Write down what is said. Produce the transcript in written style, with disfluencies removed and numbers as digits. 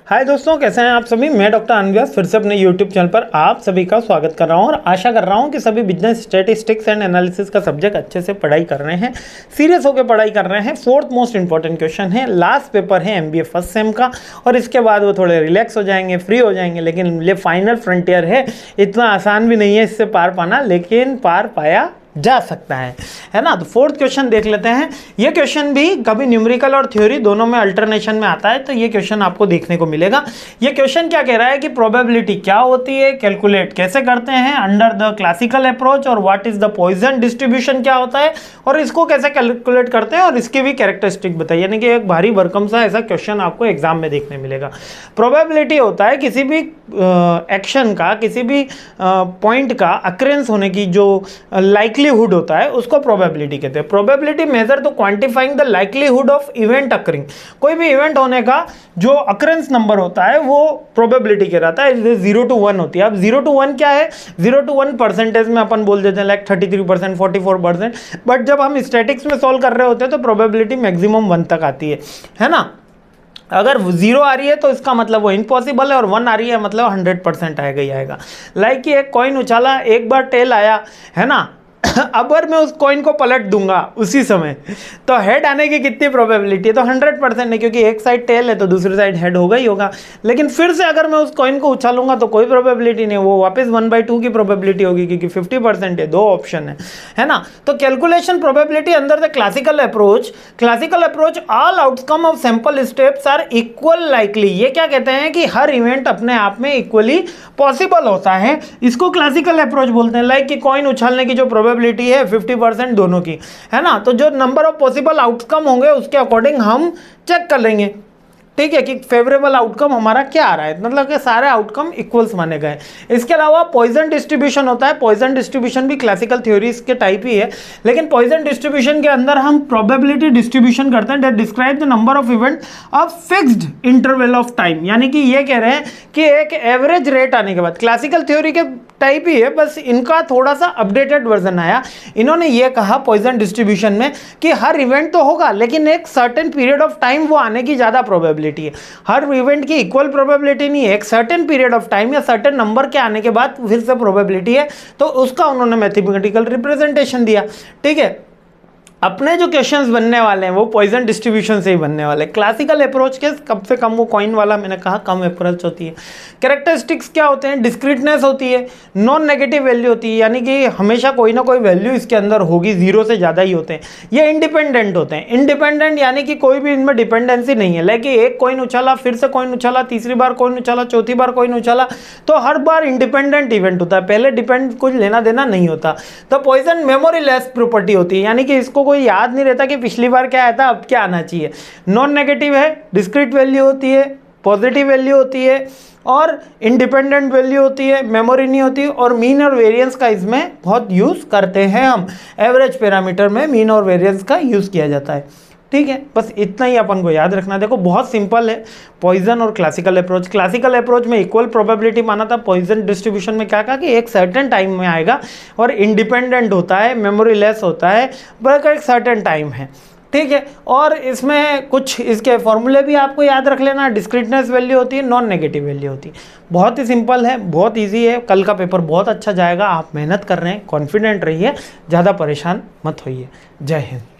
हाय दोस्तों, कैसे हैं आप सभी। मैं डॉक्टर अनव्यास फिर से अपने यूट्यूब चैनल पर आप सभी का स्वागत कर रहा हूं और आशा कर रहा हूं कि सभी बिजनेस स्टैटिस्टिक्स एंड एनालिसिस का सब्जेक्ट अच्छे से पढ़ाई कर रहे हैं, सीरियस होकर पढ़ाई कर रहे हैं। फोर्थ मोस्ट इंपॉर्टेंट क्वेश्चन है, लास्ट पेपर है एमबीए फर्स्ट सेम का और इसके बाद वो थोड़े रिलैक्स हो जाएंगे, फ्री हो जाएंगे। लेकिन ये फाइनल फ्रंटियर है, इतना आसान भी नहीं है इससे पार पाना, लेकिन पार पाया जा सकता है ना। तो फोर्थ क्वेश्चन देख लेते हैं। ये क्वेश्चन भी कभी न्यूमेरिकल और थ्योरी दोनों में अल्टरनेशन में आता है, तो ये क्वेश्चन आपको देखने को मिलेगा। ये क्वेश्चन क्या कह रहा है कि प्रोबेबिलिटी क्या होती है, कैलकुलेट कैसे करते हैं अंडर द क्लासिकल अप्रोच, और what is the Poisson distribution क्या होता है और इसको कैसे कैलकुलेट करते हैं और इसकी भी कैरेक्टरिस्टिक बताइए। यानी कि एक भारी भरकम सा ऐसा क्वेश्चन आपको एग्जाम में देखने मिलेगा। प्रोबेबिलिटी होता है किसी भी एक्शन का, किसी भी पॉइंट का अक्रेंस होने की जो लाइकलीहुड होता है उसको प्रोबेबिलिटी कहते हैं। प्रोबेबिलिटी मेजर तो quantifying the likelihood of event occurring. कोई भी इवेंट होने का जो अकरेंस नंबर होता है वो प्रोबेबिलिटी कहलाता है। 0 to 1 होती है। अब 0 to 1 क्या है? 0 to 1 परसेंटेज में अपन बोल देते हैं, लाइक 33%, 44%। बट जब हम स्टैटिक्स में सॉल्व कर रहे होते हैं तो प्रोबेबिलिटी मैक्सिमम 1 तक आती है ना। अगर 0 आ रही है तो इसका मतलब वो इम्पॉसिबल है, और 1 आ रही है मतलब 100% आएगा ही आएगा। लाइक कि एक कॉइन उछाला, एक बार टेल आया, है ना। अगर मैं उस कॉइन को पलट दूंगा उसी समय तो हेड आने की कितनी प्रोबेबिलिटी है? तो 100% है, क्योंकि एक साइड टेल है तो दूसरी साइड हेड होगा ही होगा। लेकिन फिर से अगर मैं उस कॉइन को उछालूंगा तो कोई प्रोबेबिलिटी नहीं, वो वापस 1/2 की प्रोबेबिलिटी होगी, क्योंकि 50% है, 2 ऑप्शन है ना। तो calculation probability under the classical approach all outcome of sample steps are equal likely. ये क्या कहते हैं कि हर इवेंट अपने आप में इक्वली पॉसिबल होता है, इसको क्लासिकल अप्रोच बोलते हैं। लाइक कि कॉइन उछालने की जो प्रोबेबिलिटी है 50% दोनों की, है ना। तो जो नंबर ऑफ पॉसिबल आउटकम होंगे उसके अकॉर्डिंग हम चेक कर लेंगे, ठीक है, कि फेवरेबल आउटकम हमारा क्या आ रहा है, मतलब कि सारे आउटकम इक्वल्स माने गए। इसके अलावा पॉइजन डिस्ट्रीब्यूशन होता है। पॉइजन डिस्ट्रीब्यूशन भी क्लासिकल थ्योरीज के टाइप ही है, लेकिन पॉइजन डिस्ट्रीब्यूशन के अंदर हम प्रोबेबिलिटी डिस्ट्रीब्यूशन करते हैं, that describe the number of event of fixed interval of time. यानी कि ये कह रहे हैं कि एक एवरेज रेट आने के बाद, क्लासिकल थ्योरी के टाइप ही है, बस इनका थोड़ा सा अपडेटेड वर्जन आया। इन्होंने ये कहा पॉइजन डिस्ट्रीब्यूशन में कि हर इवेंट तो होगा, लेकिन एक सर्टेन पीरियड ऑफ टाइम वो आने की ज़्यादा प्रोबेबिलिटी है। हर इवेंट की इक्वल प्रोबेबिलिटी नहीं है, एक सर्टेन पीरियड ऑफ टाइम या सर्टेन नंबर के आने के बाद फिर से प्रोबेबिलिटी है, तो उसका उन्होंने मैथमेटिकल रिप्रेजेंटेशन दिया, ठीक है। अपने जो क्वेश्चंस बनने वाले हैं वो पॉइजन डिस्ट्रीब्यूशन से ही बनने वाले हैं। क्लासिकल अप्रोच के कम से कम वो कॉइन वाला मैंने कहा कम अप्रोच होती है। कैरेक्टरिस्टिक्स क्या होते हैं? डिस्क्रीटनेस होती है, नॉन नेगेटिव वैल्यू होती है, यानी कि हमेशा कोई ना कोई वैल्यू इसके अंदर होगी, 0 से ज़्यादा ही होते हैं। ये इंडिपेंडेंट होते हैं। इंडिपेंडेंट यानी कि कोई भी इनमें डिपेंडेंसी नहीं है, लेकिन एक कॉइन उछाला, फिर से कॉइन उछाला, तीसरी बार कॉइन उछाला, चौथी बार कॉइन उछाला, तो हर बार इंडिपेंडेंट इवेंट होता है, पहले डिपेंड कुछ लेना देना नहीं होता। तो पॉइजन मेमोरी लेस प्रॉपर्टी होती है, यानी कि इसको कोई याद नहीं रहता कि पिछली बार क्या आया था, अब क्या आना चाहिए। नॉन नेगेटिव है, डिस्क्रीट वैल्यू होती है, पॉजिटिव वैल्यू होती है और इंडिपेंडेंट वैल्यू होती है, मेमोरी नहीं होती। और मीन और वेरिएंस का इसमें बहुत यूज करते हैं हम। एवरेज पैरामीटर में मीन और वेरिएंस का यूज किया जाता है, ठीक है। बस इतना ही अपन को याद रखना। देखो बहुत सिंपल है पॉइजन और क्लासिकल अप्रोच। क्लासिकल अप्रोच में इक्वल प्रोबेबिलिटी माना था, पॉइजन डिस्ट्रीब्यूशन में क्या कहा कि एक सर्टेन टाइम में आएगा और इंडिपेंडेंट होता है, मेमोरी लेस होता है, बल्कि एक सर्टेन टाइम है, ठीक है। और इसमें कुछ इसके फॉर्मूले भी आपको याद रख लेना। डिस्क्रीटनेस वैल्यू होती है, नॉन नेगेटिव वैल्यू होती है। बहुत ही सिंपल है, बहुत इजी है। कल का पेपर बहुत अच्छा जाएगा, आप मेहनत कर रहे हैं, कॉन्फिडेंट रहिए, ज़्यादा परेशान मत होइए। जय हिंद।